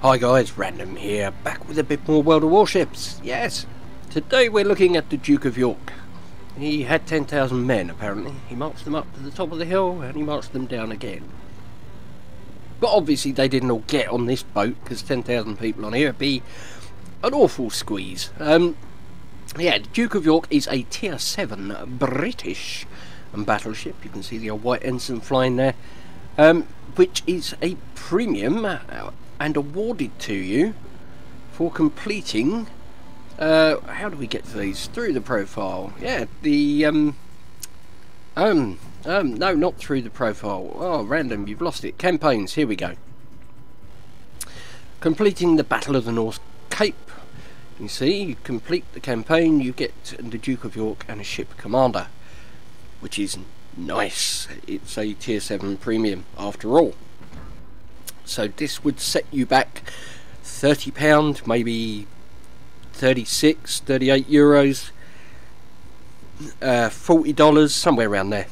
Hi guys, Random here, back with a bit more World of Warships. Yes, today we're looking at the Duke of York. He had 10,000 men apparently. He marched them up to the top of the hill and he marched them down again. But obviously they didn't all get on this boat, because 10,000 people on here would be an awful squeeze. Yeah, the Duke of York is a tier 7 British battleship. You can see the old white ensign flying there, which is a premium and awarded to you for completing how do we get to these? Through the profile. Yeah, the no, not through the profile. Oh, random, you've lost it. Campaigns, here we go. Completing the Battle of the North Cape. You see, you complete the campaign, you get the Duke of York and a ship commander, which is nice. It's a tier 7 premium after all. So this would set you back £30, maybe 36, 38 euros, $40, somewhere around there.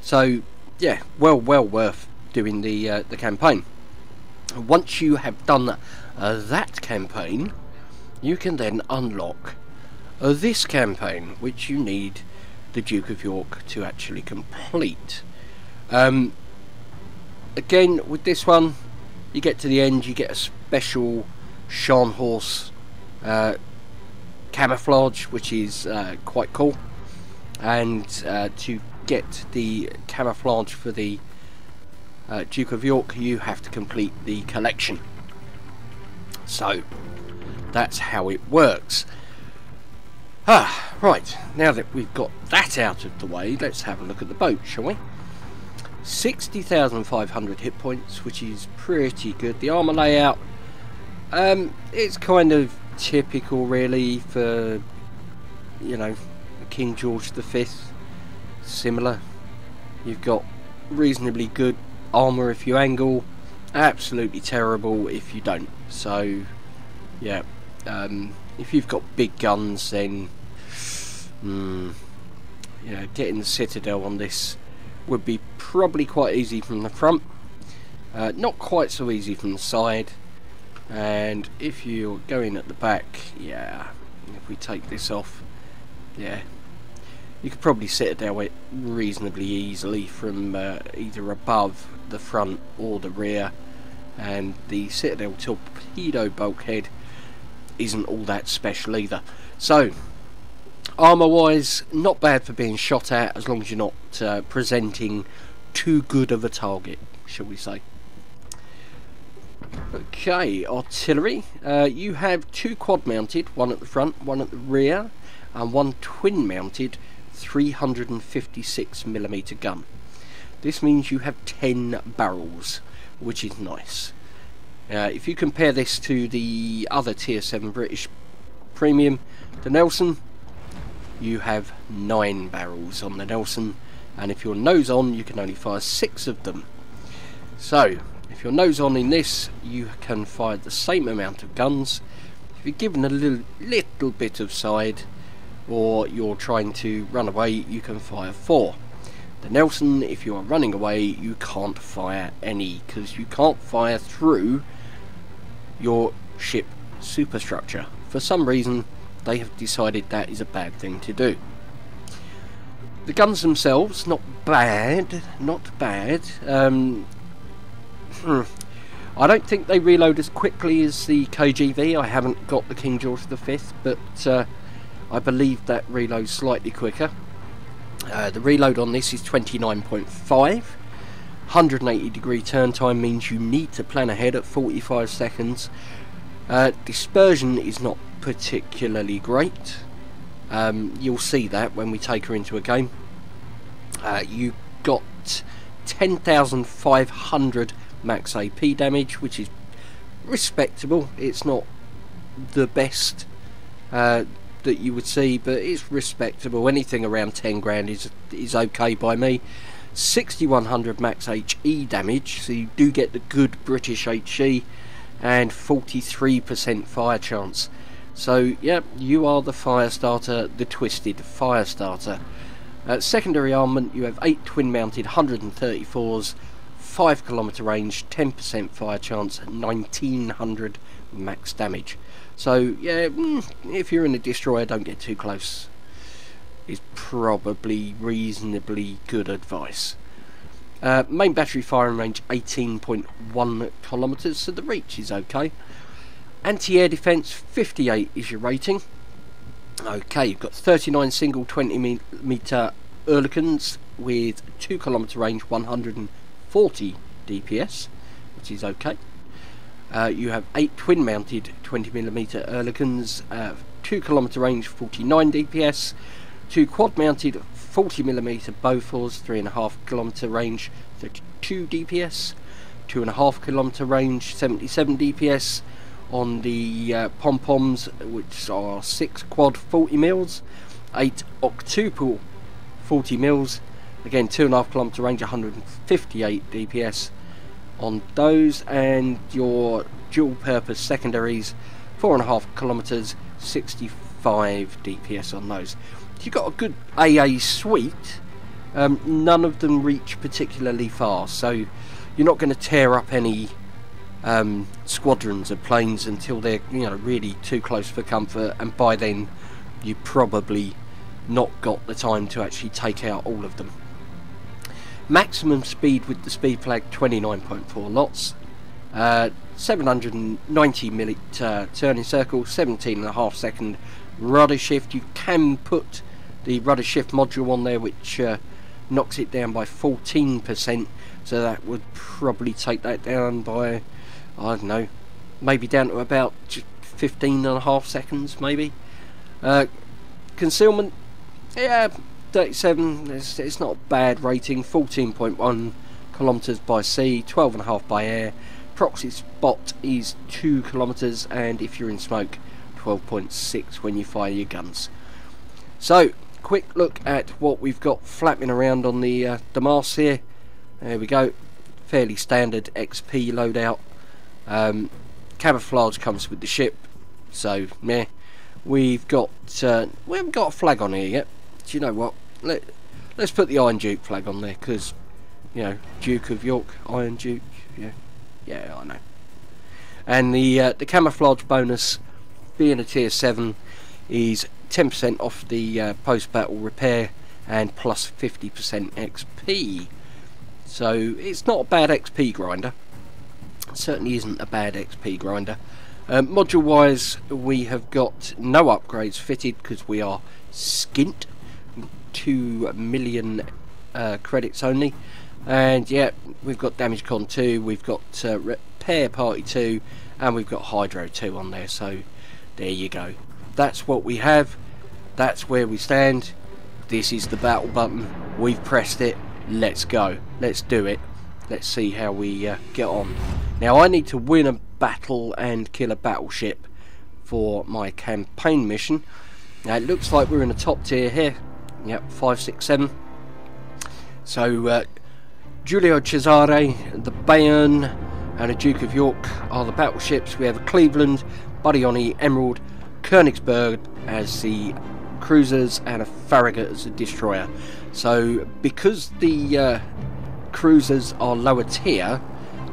So yeah, well worth doing the campaign. Once you have done that campaign, you can then unlock this campaign, which you need the Duke of York to actually complete. Again, with this one, you get to the end, you get a special Scharnhorst camouflage, which is quite cool. And to get the camouflage for the Duke of York, you have to complete the collection. So that's how it works. Right, now that we've got that out of the way, let's have a look at the boat, shall we? 60,500 hit points, which is pretty good. The armour layout, it's kind of typical really for, you know, King George V. Similar. You've got reasonably good armour if you angle, absolutely terrible if you don't. So yeah, if you've got big guns, then you know, getting the Citadel on this would be probably quite easy from the front, not quite so easy from the side. And if you're going at the back, yeah, if we take this off, yeah, you could probably Citadel it reasonably easily from either above the front or the rear. And the Citadel torpedo bulkhead isn't all that special either. So armour wise, not bad for being shot at, as long as you're not presenting too good of a target, shall we say. Okay, artillery. You have 2 quad mounted, one at the front, one at the rear, and 1 twin mounted 356mm gun. This means you have 10 barrels, which is nice. If you compare this to the other tier 7 British premium, the Nelson, you have 9 barrels on the Nelson, and if you're nose on, you can only fire 6 of them. So if you're nose on in this, you can fire the same amount of guns. If you're given a little bit of side, or you're trying to run away, you can fire 4. The Nelson, if you are running away, you can't fire any, because you can't fire through your ship superstructure. For some reason, they have decided that is a bad thing to do. The guns themselves, not bad, not bad. I don't think they reload as quickly as the KGV. I haven't got the King George V, but I believe that reloads slightly quicker. The reload on this is 29.5. 180-degree turn time means you need to plan ahead at 45 seconds. Dispersion is not particularly great. You'll see that when we take her into a game. You got 10,500 max AP damage, which is respectable. It's not the best that you would see, but it's respectable. Anything around 10 grand is okay by me. 6,100 max HE damage, so you do get the good British HE, and 43% fire chance. So yeah, you are the fire starter, the twisted fire starter. Secondary armament, you have 8 twin mounted 134s, 5 km range, 10% fire chance, 1900 max damage. So yeah, if you're in a destroyer, don't get too close. Is probably reasonably good advice. Main battery firing range 18.1 kilometers, so the reach is okay. Anti-air defense 58 is your rating. Okay, you've got 39 single 20-meter Oerlikons with 2 km range, 140 DPS, which is okay. You have 8 twin-mounted 20mm Oerlikons, 2 km range, 49 DPS. 2 quad-mounted 40mm Bofors, 3.5 km range, 32 DPS. 2.5 km range, 77 DPS. On the pom-poms, which are 6 quad 40 mils, 8 octuple 40 mils, again 2.5 km range, 158 DPS on those, and your dual purpose secondaries 4.5 kilometers, 65 DPS on those. You've got a good AA suite. None of them reach particularly fast, so you're not going to tear up any squadrons of planes until they're, you know, really too close for comfort, and by then you probably not got the time to actually take out all of them. Maximum speed with the speed flag 29.4 knots, 790 minute turning circle, 17.5 second rudder shift. You can put the rudder shift module on there, which knocks it down by 14%, so that would probably take that down by, I don't know, maybe down to about 15.5 seconds maybe. Concealment, yeah, 37, it's not a bad rating. 14.1 kilometers by sea, 12.5 by air. Proxy spot is 2 kilometers, and if you're in smoke, 12.6 when you fire your guns. So quick look at what we've got flapping around on the mast here. There we go, fairly standard XP loadout. Camouflage comes with the ship, so meh. We haven't got a flag on here yet. Do you know what? Let's put the Iron Duke flag on there, because, you know, Duke of York, Iron Duke, yeah, I know. And the camouflage bonus, being a tier 7, is 10% off the post-battle repair and plus 50% XP. So it's not a bad XP grinder. It certainly isn't a bad XP grinder. Module wise, we have got no upgrades fitted because we are skint. 2 million credits only, and yeah, we've got Damage Con 2, we've got Repair Party 2, and we've got Hydro 2 on there. So there you go, that's what we have, that's where we stand. This is the battle button, we've pressed it, let's go, let's do it, let's see how we get on. Now I need to win a battle and kill a battleship for my campaign mission. Now it looks like we're in the top tier here. Yep, 5, 6, 7. So Giulio Cesare, the Bayern, and a Duke of York are the battleships. We have a Cleveland, Badioni, Emerald, Königsberg as the cruisers, and a Farragut as a destroyer. So because the cruisers are lower tier,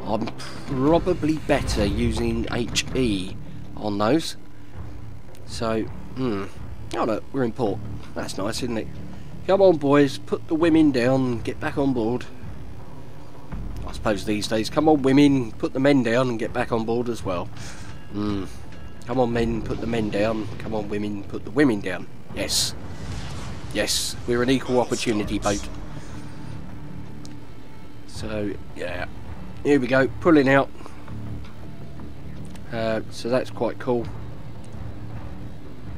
I'm probably better using HE on those. So, oh look, we're in port. That's nice, isn't it? Come on boys, put the women down and get back on board. I suppose these days, come on women, put the men down and get back on board as well. Come on men, put the men down. Come on women, put the women down. Yes. Yes, we're an equal opportunity boat. So, yeah. Here we go, pulling out. So that's quite cool.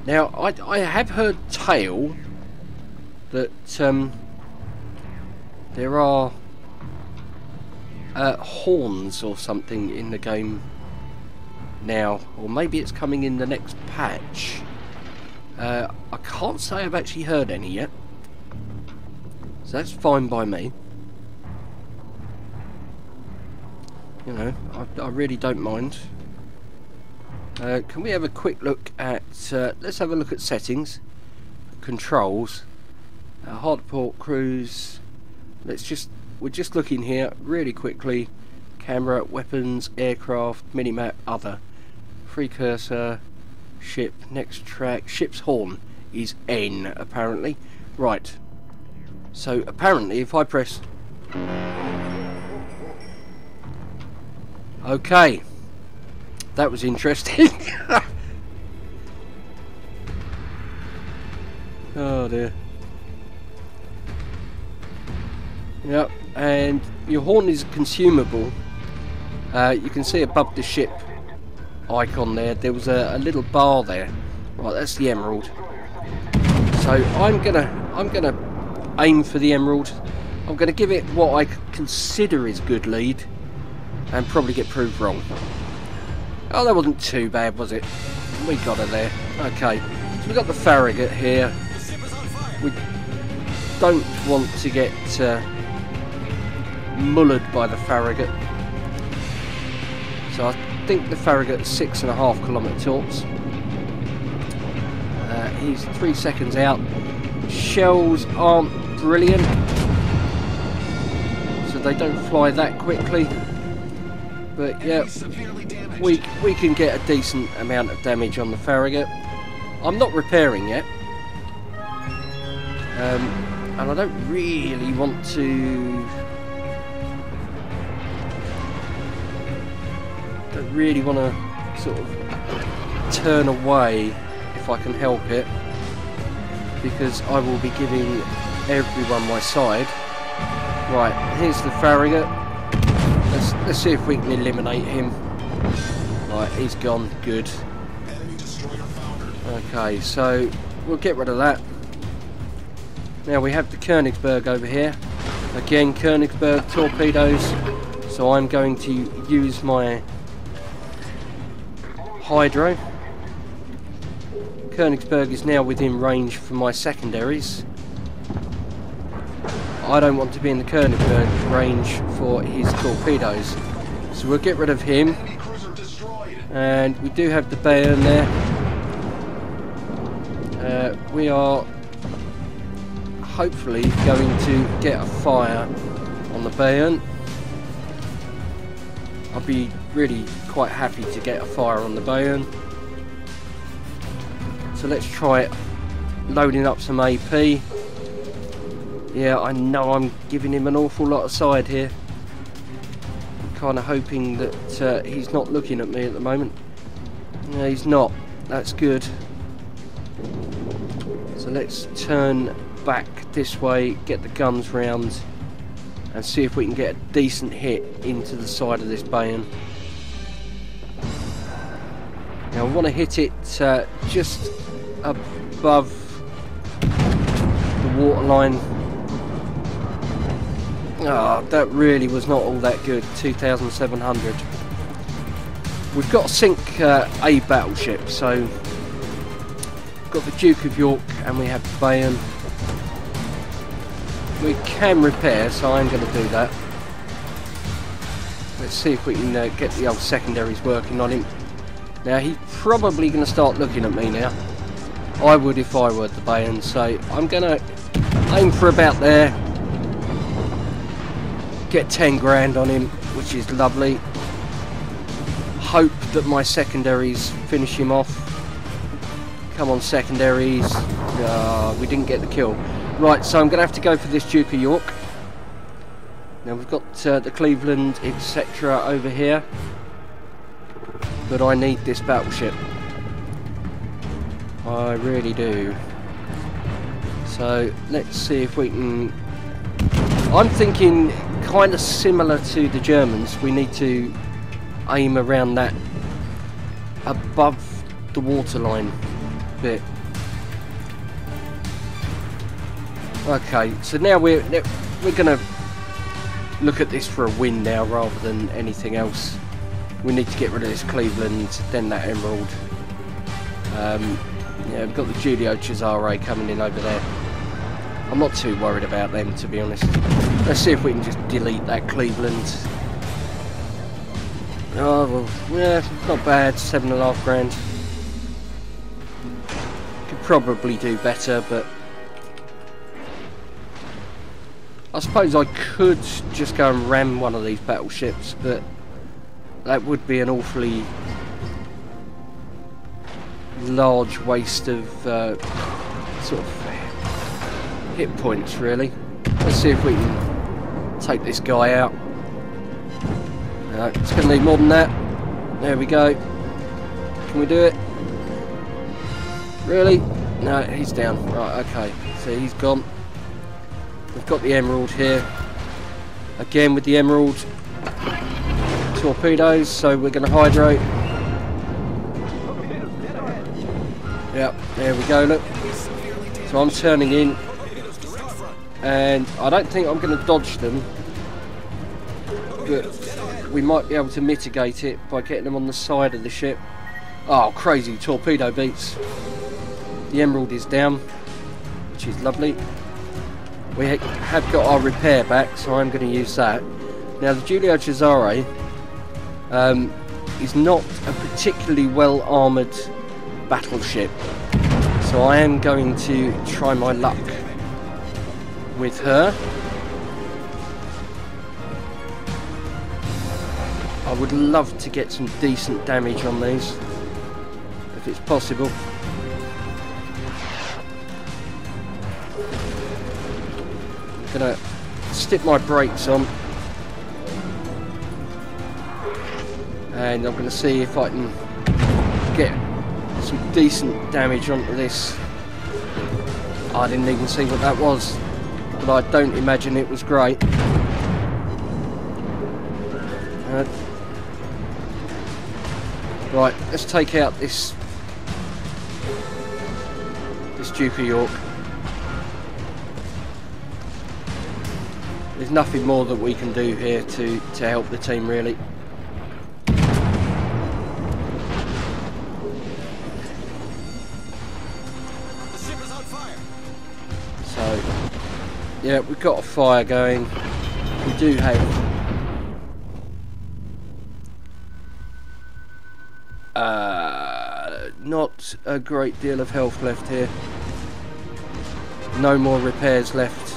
Now, I have heard tale that there are horns or something in the game now, or maybe it's coming in the next patch. I can't say I've actually heard any yet, so that's fine by me. You know, I really don't mind. Can we have a quick look at, let's have a look at settings, controls, hard port cruise. Let's just we're just looking here really quickly. Camera, weapons, aircraft, minimap, other. Free cursor, ship, next track. Ship's horn is N, apparently. Right. So, apparently, if I press... Okay. That was interesting. Oh dear. Yep, and your horn is consumable. You can see above the ship icon there was a little bar there. Right, that's the emerald. So I'm gonna aim for the emerald. I'm gonna give it what I consider is good lead, and probably get proved wrong. Oh, that wasn't too bad, was it? We got her there. Okay, so we've got the Farragut here. We don't want to get mullered by the Farragut. So I think the Farragut's 6.5 kilometre torps. He's 3 seconds out. Shells aren't brilliant, so they don't fly that quickly. But yeah, we can get a decent amount of damage on the Farragut. I'm not repairing yet. And I don't really want to... sort of turn away if I can help it, because I will be giving everyone my side. Right, here's the Farragut. Let's see if we can eliminate him. Right, he's gone. Good. Okay, so we'll get rid of that. Now we have the Königsberg over here. Again, Königsberg torpedoes. So I'm going to use my hydro. Königsberg is now within range for my secondaries. I don't want to be in the Königsberg range for his torpedoes. So we'll get rid of him. And we do have the Bayern there. We are hopefully going to get a fire on the Bayern. I'll be really quite happy to get a fire on the Bayern. So let's try it. Loading up some AP. Yeah, I know I'm giving him an awful lot of side here. I'm kind of hoping that he's not looking at me at the moment. No, he's not. That's good. So let's turn back this way, get the guns round, and see if we can get a decent hit into the side of this Bayern. Now I want to hit it just above the waterline. Ah, that really was not all that good. 2,700. We've got to sink a battleship, so we've got the Duke of York and we have the Bayern. We can repair, so I'm going to do that. Let's see if we can get the old secondaries working on him. Now he's probably going to start looking at me now. I would if I were the Bayern, so I'm going to aim for about there. Get 10 grand on him, which is lovely. Hope that my secondaries finish him off. Come on, secondaries. We didn't get the kill. Right, so I'm going to have to go for this Duke of York. Now we've got the Cleveland, etc. over here. But I need this battleship. I really do. So let's see if we can... I'm thinking kind of similar to the Germans. We need to aim around that above the waterline bit. Okay, so now we're gonna look at this for a win now rather than anything else. We need to get rid of this Cleveland, then that Emerald. Yeah, we've got the Giulio Cesare coming in over there. I'm not too worried about them, to be honest. Let's see if we can just delete that Cleveland. Oh, well, yeah, not bad, 7.5 grand. Could probably do better, but I suppose I could just go and ram one of these battleships, but that would be an awfully large waste of sort of hit points, really. Let's see if we can take this guy out. It's going to need more than that. There we go. Can we do it? Really? No, he's down. Right, okay. So he's gone. We've got the emerald here. Again with the emerald torpedoes, so we're going to hydrate. Yep, there we go, look. So I'm turning in, and I don't think I'm going to dodge them, but we might be able to mitigate it by getting them on the side of the ship. Oh, crazy torpedo beats. The emerald is down, which is lovely. We have got our repair back, so I'm going to use that. Now the Giulio Cesare is not a particularly well armoured battleship, so I am going to try my luck with her. I would love to get some decent damage on these, if it's possible. I'm gonna stick my brakes on, and I'm gonna see if I can get some decent damage onto this. I didn't even see what that was, but I don't imagine it was great. Right, let's take out this Duke of York. There's nothing more that we can do here to help the team, really. The ship is on fire. So, yeah, we've got a fire going. We do have not a great deal of health left here. No more repairs left.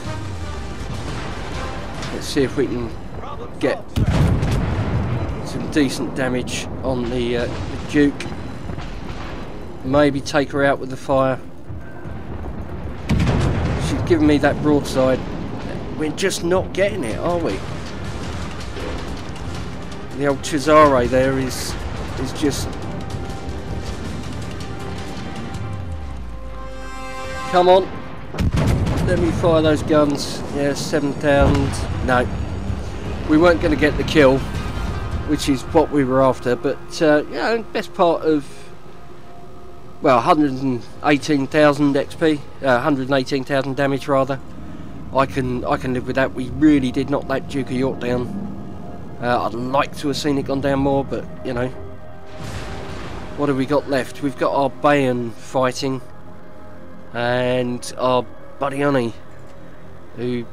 Let's see if we can get some decent damage on the Duke. Maybe take her out with the fire. She's giving me that broadside. We're just not getting it, are we? The old Cesare there is just... Come on. Let me fire those guns. Yeah, 7,000. No. We weren't going to get the kill, which is what we were after, but yeah, best part of, well, 118,000 XP, 118,000 damage rather. I can live with that. We really did knock that Duke of York down. I'd like to have seen it gone down more, but you know. What have we got left? We've got our Bayon fighting, and our Badioni, who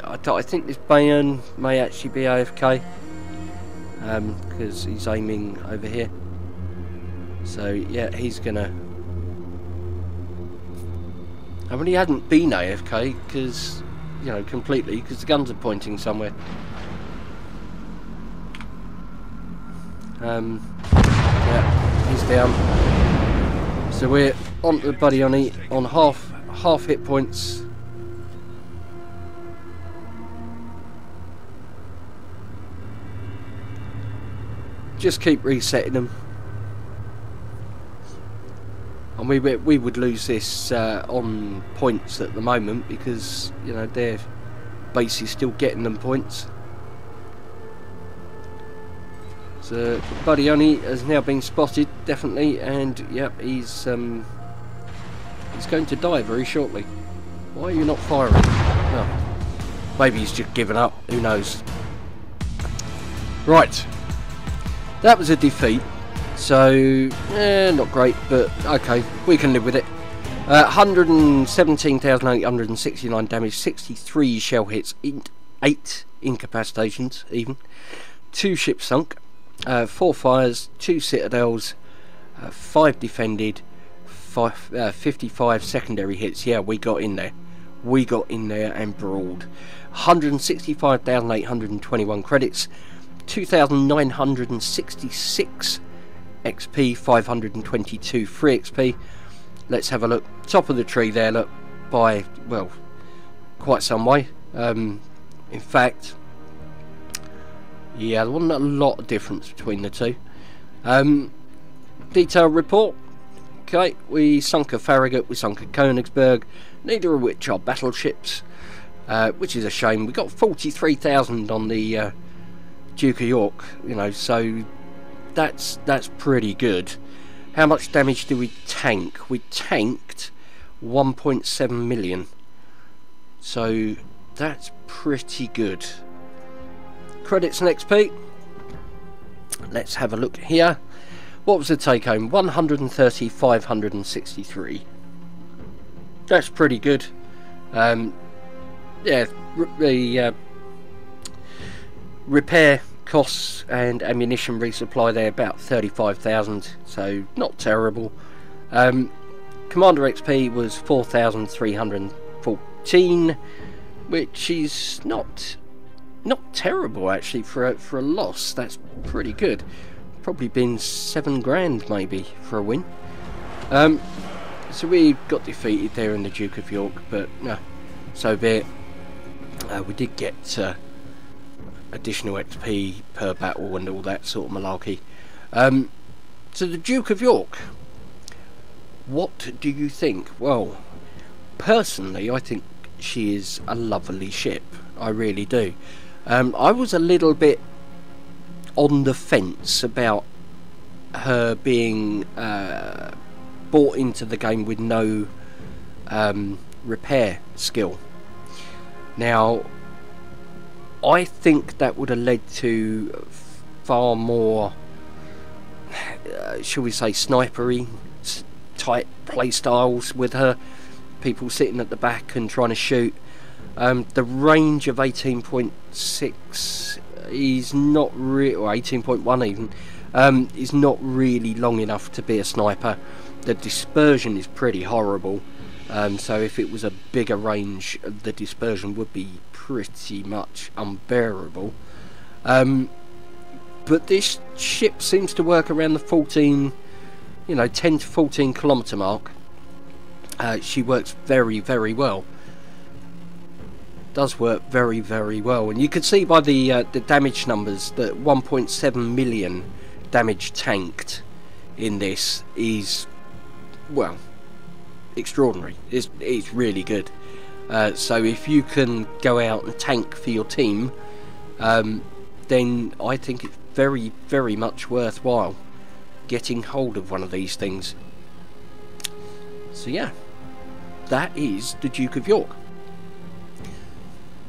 I think this Bayon may actually be AFK, because he's aiming over here. So yeah, he's gonna. I mean, he hadn't been AFK because, you know, completely, because the guns are pointing somewhere. Yeah, he's down. So we're on to the Badioni on half hit points. Just keep resetting them. And we would lose this on points at the moment, because, you know, their base is still getting them points. So Badioni has now been spotted, definitely, and yep, he's going to die very shortly. Why are you not firing? Oh, maybe he's just given up, who knows. Right, that was a defeat. So, not great, but okay, we can live with it. 117,869 damage, 63 shell hits, 8 incapacitations even, 2 ships sunk, 4 fires, 2 citadels, 5 defended, 55 secondary hits. Yeah, we got in there. we got in there and brawled. 165,821 credits, 2,966 XP, 522 free XP. Let's have a look. Top of the tree there, look, by, well, quite some way. In fact, yeah, there wasn't a lot of difference between the two. Detailed report. Okay, we sunk a Farragut, we sunk a Königsberg, neither of which are battleships, which is a shame. We got 43,000 on the Duke of York, you know, so that's pretty good. How much damage did we tank? We tanked 1.7 million, so that's pretty good. Credits and XP. Let's have a look here. What was the take home? 130,563. That's pretty good. Yeah, the repair costs and ammunition resupply there about 35,000, so not terrible. Commander XP was 4,314, which is not terrible actually for a loss. That's pretty good. Probably been 7 grand maybe for a win. So we got defeated there in the Duke of York, but no, so be it. We did get additional XP per battle and all that sort of malarkey. So the Duke of York, what do you think? Well, personally I think she is a lovely ship. I really do. I was a little bit on the fence about her being brought into the game with no repair skill. Now, I think that would have led to far more, shall we say, snipery type playstyles with her. People sitting at the back and trying to shoot. The range of 18.6 is not really, or 18.1 even, is not really long enough to be a sniper. The dispersion is pretty horrible, so if it was a bigger range, the dispersion would be pretty much unbearable. But this ship seems to work around the 14, 10 to 14 kilometre mark. She works very, very well. Does work very, very well, and you can see by the damage numbers that 1.7 million damage tanked in this is, well, extraordinary. It's really good. So if you can go out and tank for your team, then I think it's very, very much worthwhile getting hold of one of these things. So yeah, that is the Duke of York.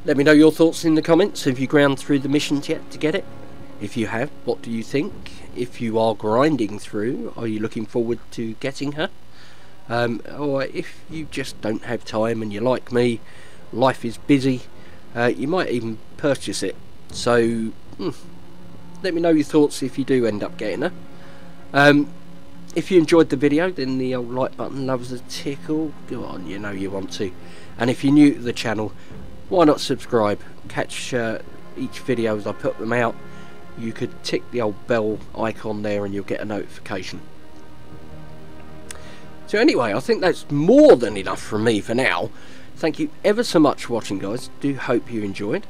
Let me know your thoughts in the comments. Have you ground through the missions yet to get it? If you have, what do you think? If you are grinding through, are you looking forward to getting her? Or if you just don't have time and you're like me, life is busy, you might even purchase it. So let me know your thoughts if you do end up getting her. If you enjoyed the video, then the old like button loves a tickle. Go on, you know you want to. And if you're new to the channel, why not subscribe? Catch each video as I put them out. You could tick the old bell icon there and you'll get a notification. So anyway, I think that's more than enough from me for now. Thank you ever so much for watching, guys. Do hope you enjoyed.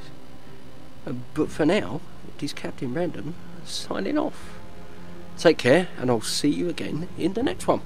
But for now, it is Captain Random signing off. Take care, and I'll see you again in the next one.